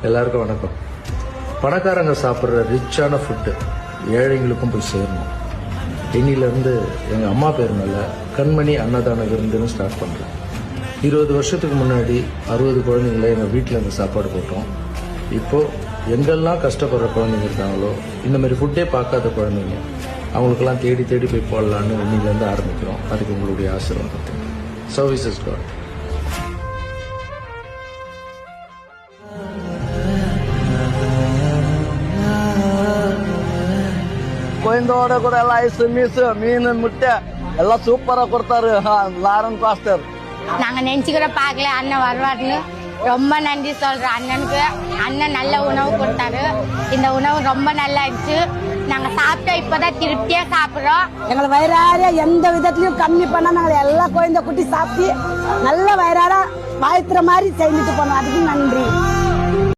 எல்லாருக்கும் வணக்கம். பணக்காரங்க சாப்பிட்ற ரிச்சான ஃபுட்டு ஏழைங்களுக்கும் போய் சேரணும். இன்னிலிருந்து எங்கள் அம்மா பேர் மேலே கண்மணி அன்னதான விருந்துன்னு ஸ்டார்ட் பண்ணுறேன். 20 வருஷத்துக்கு முன்னாடி 60 குழந்தைங்கள எங்கள் வீட்டில் இருந்து சாப்பாடு போட்டோம். இப்போது எங்கெல்லாம் கஷ்டப்படுற குழந்தைங்க இருக்காங்களோ, இந்த மாதிரி ஃபுட்டே பார்க்காத குழந்தைங்க அவங்களுக்கெல்லாம் தேடி தேடி போய் போடலான்னு இன்னிலேருந்து ஆரம்பிக்கிறோம். அதுக்கு உங்களுடைய ஆசீர்வாதத்தை. Service is God. கோயந்தோட கூட எல்லாம் ஐஸ் மீஸ் மீன் முட்டை எல்லாம் சூப்பரா கொடுத்தாரு லாரன் பாஸ்டர். நாங்க நினைச்சு கூட பாக்கல அண்ணன் வருவாருன்னு. ரொம்ப நன்றி சொல்றேன் அண்ணனுக்கு. அண்ணன் நல்ல உணவு கொடுத்தாரு. இந்த உணவு ரொம்ப நல்லா இருந்துச்சு. நாங்க சாப்பிட்டோம், இப்பதான் திருப்தியா சாப்பிடுறோம். எங்களை வயிறார எந்த விதத்திலயும் கம்மி பண்ணா நாங்க எல்லாம் குழந்தை குட்டி சாப்பிட்டு நல்ல வயிறார வாழ்த்துற மாதிரி செஞ்சுட்டு போனோம். அதுக்கு நன்றி.